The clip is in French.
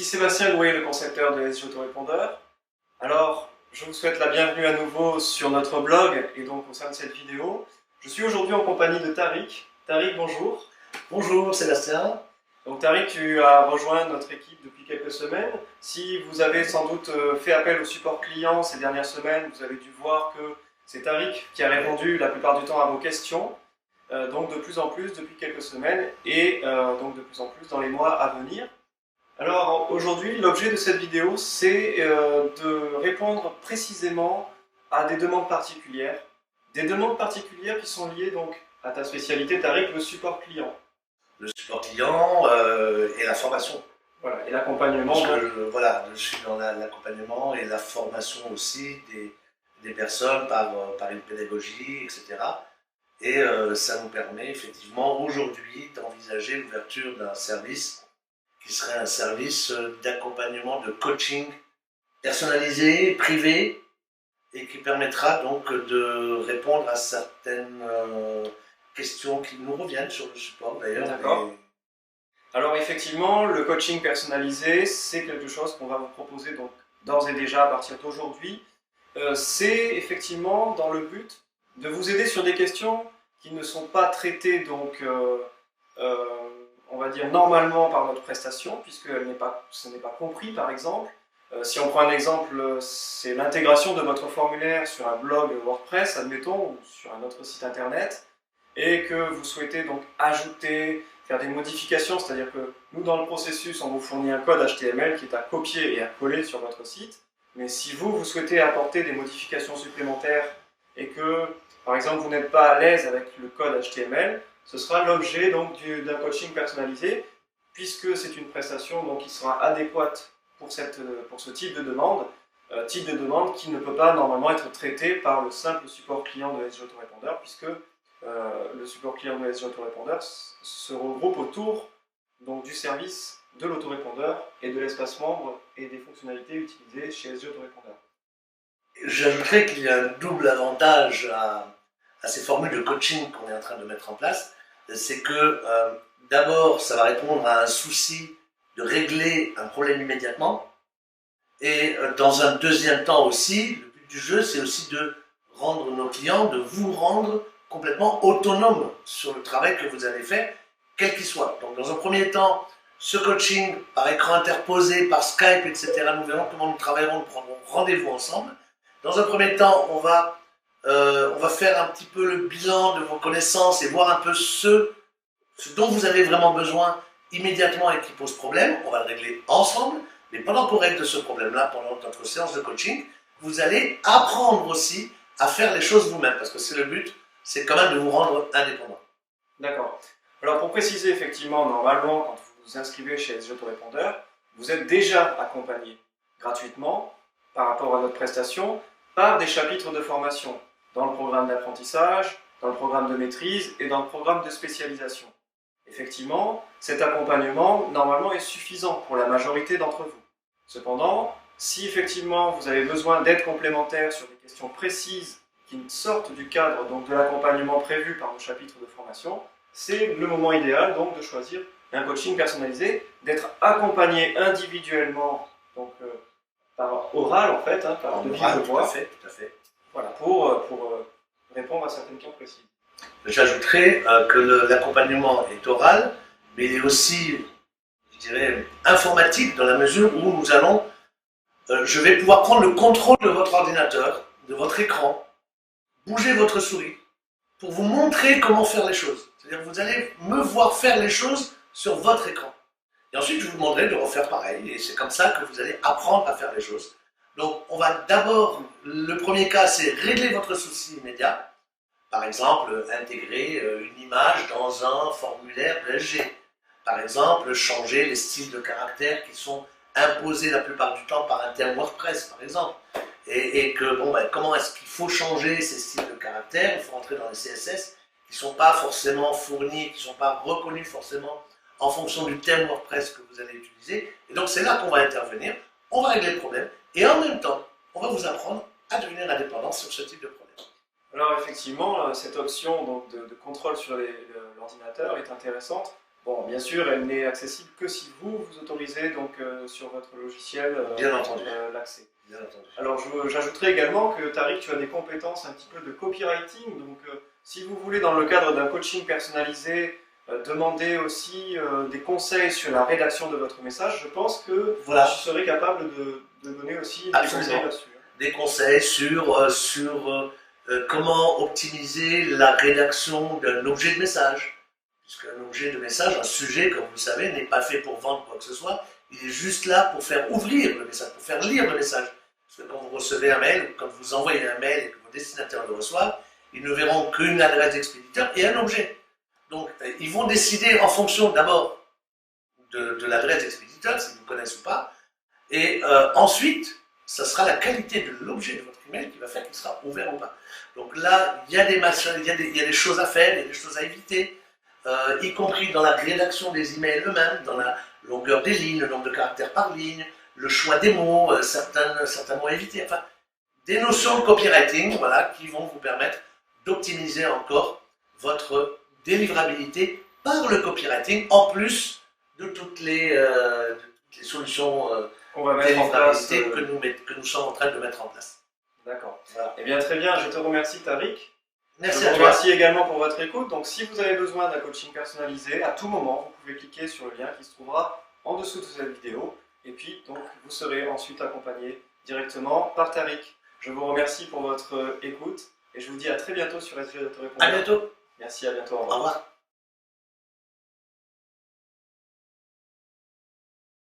Ici Sébastien Gouet, le concepteur de SG Autorépondeur. Alors, je vous souhaite la bienvenue à nouveau sur notre blog et donc au sein de cette vidéo. Je suis aujourd'hui en compagnie de Tariq. Tariq, bonjour. Bonjour Sébastien. Donc Tariq, tu as rejoint notre équipe depuis quelques semaines. Si vous avez sans doute fait appel au support client ces dernières semaines, vous avez dû voir que c'est Tariq qui a répondu la plupart du temps à vos questions. Donc de plus en plus depuis quelques semaines et donc de plus en plus dans les mois à venir. Alors aujourd'hui, l'objet de cette vidéo, c'est de répondre précisément à des demandes particulières. Des demandes particulières qui sont liées donc à ta spécialité, Tariq, le support client. Le support client et la formation. Voilà, et l'accompagnement. Parce que je suis dans l'accompagnement et la formation aussi des personnes par une pédagogie, etc. Et ça nous permet effectivement aujourd'hui d'envisager l'ouverture d'un service qui serait un service d'accompagnement, de coaching personnalisé, privé, et qui permettra donc de répondre à certaines questions qui nous reviennent sur le support d'ailleurs. D'accord. Alors effectivement, le coaching personnalisé, c'est quelque chose qu'on va vous proposer donc d'ores et déjà à partir d'aujourd'hui. C'est effectivement dans le but de vous aider sur des questions qui ne sont pas traitées donc on va dire normalement par notre prestation, puisque ce n'est pas compris par exemple. Si on prend un exemple, c'est l'intégration de votre formulaire sur un blog WordPress, admettons, ou sur un autre site internet, et que vous souhaitez donc ajouter, faire des modifications, c'est-à-dire que nous dans le processus, on vous fournit un code HTML qui est à copier et à coller sur votre site, mais si vous souhaitez apporter des modifications supplémentaires et que, par exemple, vous n'êtes pas à l'aise avec le code HTML, ce sera l'objet donc d'un coaching personnalisé, puisque c'est une prestation donc, qui sera adéquate pour ce type de demande qui ne peut pas normalement être traité par le simple support client de SG Autorépondeur, puisque le support client de SG Autorépondeur se regroupe autour donc, du service de l'autorépondeur et de l'espace membre et des fonctionnalités utilisées chez SG Autorépondeur. J'ajouterais qu'il y a un double avantage à ces formules de coaching qu'on est en train de mettre en place. C'est que d'abord, ça va répondre à un souci de régler un problème immédiatement. Et dans un deuxième temps aussi, le but du jeu, c'est aussi de rendre nos clients, de vous rendre complètement autonome sur le travail que vous avez fait, quel qu'il soit. Donc dans un premier temps, ce coaching par écran interposé, par Skype, etc., nous verrons comment nous travaillerons, nous prendrons rendez-vous ensemble. Dans un premier temps, on va faire un petit peu le bilan de vos connaissances et voir un peu ce dont vous avez vraiment besoin immédiatement et qui pose problème. On va le régler ensemble, mais pendant qu'on règle ce problème-là, pendant notre séance de coaching, vous allez apprendre aussi à faire les choses vous-même, parce que c'est le but, c'est quand même de vous rendre indépendant. D'accord. Alors pour préciser, effectivement, normalement, quand vous vous inscrivez chez SG Autorépondeur, vous êtes déjà accompagné gratuitement par rapport à notre prestation par des chapitres de formation dans le programme d'apprentissage, dans le programme de maîtrise et dans le programme de spécialisation. Effectivement, cet accompagnement, normalement, est suffisant pour la majorité d'entre vous. Cependant, si effectivement vous avez besoin d'aide complémentaire sur des questions précises qui sortent du cadre donc, de l'accompagnement prévu par nos chapitres de formation, c'est le moment idéal donc, de choisir un coaching personnalisé, d'être accompagné individuellement, donc par oral en fait, par de vive voix. Tout à fait. Voilà, pour répondre à certaines questions précises. J'ajouterais que l'accompagnement est oral, mais il est aussi, je dirais, informatique dans la mesure où nous allons, je vais pouvoir prendre le contrôle de votre ordinateur, de votre écran, bouger votre souris, pour vous montrer comment faire les choses. C'est-à-dire que vous allez me voir faire les choses sur votre écran. Et ensuite, je vous demanderai de refaire pareil, et c'est comme ça que vous allez apprendre à faire les choses. Donc, on va d'abord, le premier cas, c'est régler votre souci immédiat. Par exemple, intégrer une image dans un formulaire de SG. Par exemple, changer les styles de caractère qui sont imposés la plupart du temps par un thème WordPress, par exemple. Et que, comment est-ce qu'il faut changer ces styles de caractère? Il faut rentrer dans les CSS qui ne sont pas forcément fournis, qui ne sont pas reconnus forcément en fonction du thème WordPress que vous allez utiliser. Et donc, c'est là qu'on va intervenir, on va régler le problème, et en même temps, on va vous apprendre à devenir indépendant sur ce type de problème. Alors effectivement, cette option donc, de contrôle sur l'ordinateur est intéressante, Bon, bien sûr, elle n'est accessible que si vous autorisez donc sur votre logiciel Bien entendu. l'accès. Bien entendu. Alors, j'ajouterais également que Tariq, tu as des compétences un petit peu de copywriting. Donc, si vous voulez, dans le cadre d'un coaching personnalisé, demander aussi des conseils sur la rédaction de votre message, je pense que Voilà. je serai capable de donner aussi des Absolument. conseils là-dessus. Des conseils sur comment optimiser la rédaction d'un objet de message. Puisqu'un objet de message, un sujet, comme vous le savez, n'est pas fait pour vendre quoi que ce soit. Il est juste là pour faire ouvrir le message, pour faire lire le message. Parce que quand vous recevez un mail, ou quand vous envoyez un mail et que vos destinataires le reçoivent, ils ne verront qu'une adresse d'expéditeur et un objet. Donc, ils vont décider en fonction d'abord de l'adresse d'expéditeur, s'ils vous connaissent ou pas, et ensuite, ça sera la qualité de l'objet de votre email qui va faire qu'il sera ouvert ou pas. Donc là, il y a des choses à faire, il y a des choses à éviter, y compris dans la rédaction des emails eux-mêmes, dans la longueur des lignes, le nombre de caractères par ligne, le choix des mots, certains mots à éviter, enfin, des notions de copywriting, voilà, qui vont vous permettre d'optimiser encore votre délivrabilité par le copywriting, en plus de toutes les solutions On va mettre en place que nous sommes en train de mettre en place. D'accord. Voilà. Eh bien, très bien, je te remercie, Tariq. Merci Je à vous toi. remercie également pour votre écoute. Donc, si vous avez besoin d'un coaching personnalisé, à tout moment, vous pouvez cliquer sur le lien qui se trouvera en dessous de cette vidéo. Et puis, donc, vous serez ensuite accompagné directement par Tariq. Je vous remercie pour votre écoute et je vous dis à très bientôt sur SG de te répondre. À bientôt. Merci, à bientôt. Au Au revoir. revoir.